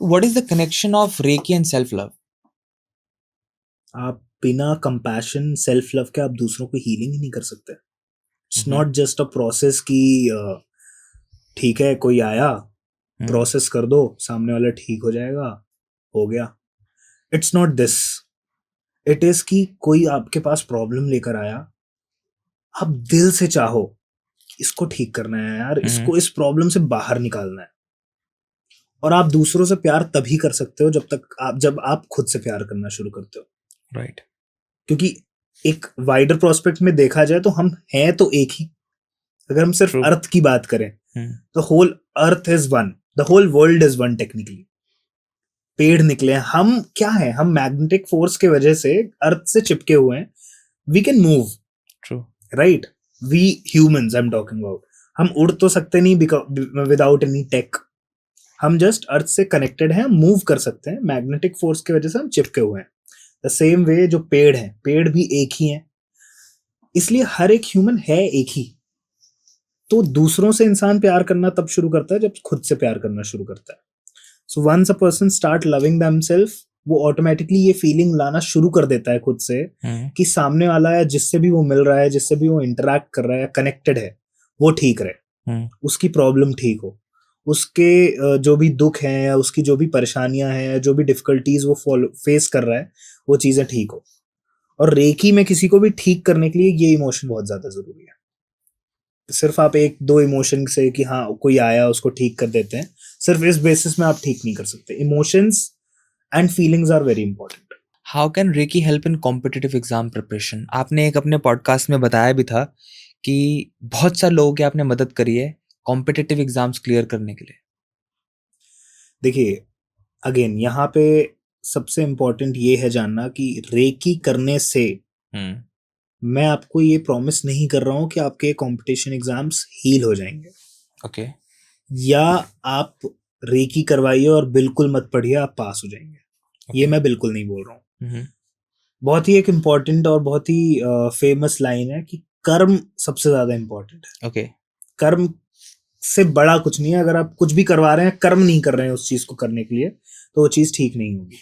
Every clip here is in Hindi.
What is the connection of Reiki and self-love? आप बिना कंपैशन सेल्फ लव के आप दूसरों को हीलिंग ही नहीं कर सकते. It's not just a process कि ठीक है कोई आया प्रोसेस कर दो सामने वाला ठीक हो जाएगा हो गया. It's not this. It is कि कोई आपके पास प्रॉब्लम लेकर आया, आप दिल से चाहो इसको ठीक करना है यार, इसको इस प्रॉब्लम से बाहर निकालना है. और आप दूसरों से प्यार तभी कर सकते हो जब आप खुद से प्यार करना शुरू करते हो. राइट. क्योंकि एक वाइडर प्रोस्पेक्ट में देखा जाए तो हम हैं तो एक ही. अगर हम सिर्फ True. अर्थ की बात करें तो whole earth is one, the whole world is one technically. पेड़ निकले हैं, हम क्या है, हम मैग्नेटिक फोर्स के वजह से अर्थ से चिपके हुए हैं. We can move. True. Right. We humans I am talking about. हम उड़ तो सकते नहीं विदाउट एनी टेक. हम जस्ट अर्थ से कनेक्टेड हैं, मूव कर सकते हैं. मैग्नेटिक फोर्स की वजह से हम चिपके हुए हैं. द सेम वे जो पेड़ हैं, पेड़ भी एक ही हैं. इसलिए हर एक ह्यूमन है एक ही. तो दूसरों से इंसान प्यार करना तब शुरू करता है जब खुद से प्यार करना शुरू करता है. So once a person start loving themselves, वो ऑटोमेटिकली ये फीलिंग लाना शुरू कर देता है खुद से कि सामने वाला है जिससे भी वो मिल रहा है, जिससे भी वो इंटरेक्ट कर रहा है, कनेक्टेड है, वो ठीक रहे, उसकी प्रॉब्लम ठीक हो, उसके जो भी दुख हैं या उसकी जो भी परेशानियां हैं, जो भी डिफिकल्टीज वो फेस कर रहा है, वो चीजें ठीक हो. और रेकी में किसी को भी ठीक करने के लिए ये इमोशन बहुत ज्यादा जरूरी है. सिर्फ आप एक दो इमोशन से कि हाँ कोई आया उसको ठीक कर देते हैं, सिर्फ इस बेसिस में आप ठीक नहीं कर सकते. Emotions and feelings are very important. How can reiki help in competitive exam preparation? आपने एक अपने पॉडकास्ट में बताया भी था कि बहुत सारे लोगों की आपने मदद करी है कॉम्पिटिटिव एग्जाम्स क्लियर करने के लिए. देखिए अगेन यहाँ पे सबसे इम्पोर्टेंट ये है जानना कि रेकी करने से मैं आपको ये प्रॉमिस नहीं कर रहा हूँ कि आपके कंपटीशन एग्जाम्स हील हो जाएंगे. ओके. या आप रेकी करवाइए और बिल्कुल मत पढ़िए आप पास हो जाएंगे. ये मैं बिल्कुल नहीं बोल रहा हूँ. बहुत ही एक इम्पॉर्टेंट और बहुत ही फेमस लाइन है कि कर्म सबसे ज्यादा इम्पोर्टेंट है. ओके. कर्म से बड़ा कुछ नहीं है. अगर आप कुछ भी करवा रहे हैं, कर्म नहीं कर रहे हैं उस चीज को करने के लिए, तो वो चीज ठीक नहीं होगी.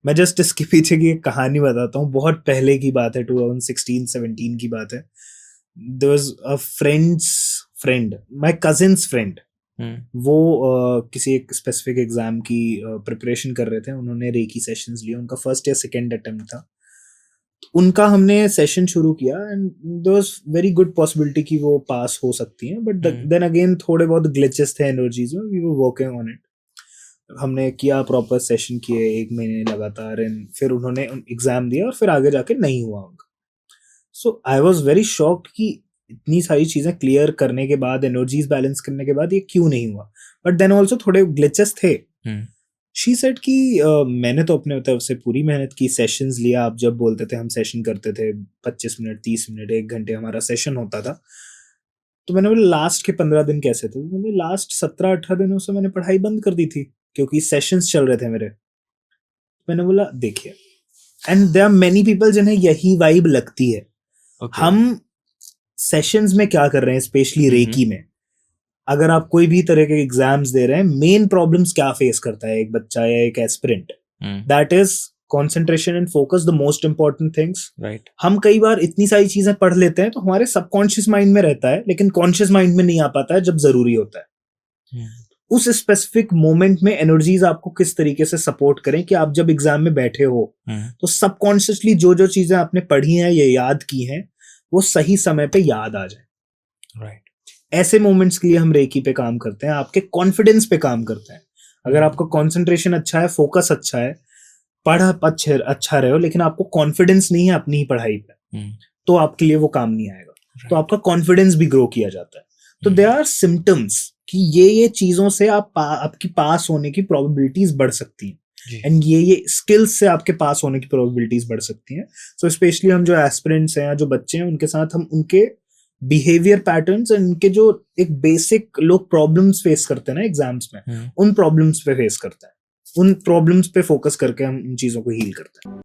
मैं जस्ट इसके पीछे की एक कहानी बताता हूँ. बहुत पहले की बात है, 2016-17 की बात है. There was a friend, my cousins friend. वो किसी एक स्पेसिफिक एग्जाम की प्रिपरेशन कर रहे थे. उन्होंने रेकी सेशंस लिए. उनका फर्स्ट या सेकंड अटेम्प्ट था. उनका हमने सेशन शुरू किया and there was very good possibility कि वो पास हो सकती हैं. बट देन अगेन थोड़े बहुत ग्लिचेस थे एनर्जीज में. We were working on it. हमने किया, प्रॉपर सेशन किए 1 महीने लगातार. एंड फिर उन्होंने एग्जाम दिया और फिर आगे जाके नहीं हुआ उनका. सो आई वाज वेरी शॉक्ड कि इतनी सारी चीजें क्लियर करने के बाद, एनर्जीज बैलेंस करने के बाद ये क्यों नहीं हुआ. बट देन ऑल्सो थोड़े ग्लिचेस थे. शी सेड कि मैंने तो अपने तरफ से पूरी मेहनत की, सेशंस लिया. आप जब बोलते थे हम सेशन करते थे 25 मिनट 30 मिनट 1 घंटे हमारा सेशन होता था. तो मैंने बोला लास्ट के 15 दिन कैसे थे. मैंने लास्ट 17-18 दिनों से मैंने पढ़ाई बंद कर दी थी क्योंकि सेशंस चल रहे थे मेरे. मैंने बोला देखिए, and there are many people जिन्हें यही वाइब लगती है. हम सेशंस में क्या कर रहे हैं, स्पेशली रेकी में, अगर आप कोई भी तरह के एग्जाम्स दे रहे हैं, मेन प्रॉब्लम्स क्या फेस करता है एक बच्चा या एक aspirant? That is concentration and focus, the most important things. Right. हम कई बार इतनी सारी चीजें पढ़ लेते हैं तो हमारे सबकॉन्शियस माइंड में रहता है, लेकिन कॉन्शियस माइंड में नहीं आ पाता है जब जरूरी होता है. उस स्पेसिफिक मोमेंट में एनर्जीज आपको किस तरीके से सपोर्ट करें कि आप जब एग्जाम में बैठे हो तो सबकॉन्शियसली जो जो चीजें आपने पढ़ी हैं या याद की हैं वो सही समय पे याद आ जाए. राइट. ऐसे मोमेंट्स के लिए हम रेकी पे काम करते हैं, आपके कॉन्फिडेंस पे काम करते हैं. अगर आपका कंसंट्रेशन अच्छा है, फोकस अच्छा है, पढ़ अच्छा रहे हो, लेकिन आपको कॉन्फिडेंस नहीं है अपनी ही पढ़ाई पे, तो आपके लिए वो काम नहीं आएगा. तो आपका कॉन्फिडेंस भी ग्रो किया जाता है. तो दे आर सिम्टम्स कि ये चीजों से आपकी पास होने की प्रोबेबिलिटीज बढ़ सकती हैं. एंड ये स्किल्स से आपके पास होने की प्रोबेबिलिटीज बढ़ सकती हैं. सो स्पेशली हम जो एस्पिरेंट्स हैं, जो बच्चे हैं, उनके साथ हम उनके बिहेवियर पैटर्न्स एंड उनके जो एक बेसिक लोग प्रॉब्लम्स फेस करते हैं ना एग्जाम्स में, उन प्रॉब्लम्स पे फेस करते हैं. उन प्रॉब्लम्स पे फोकस करके हम इन चीजों को हील करते हैं.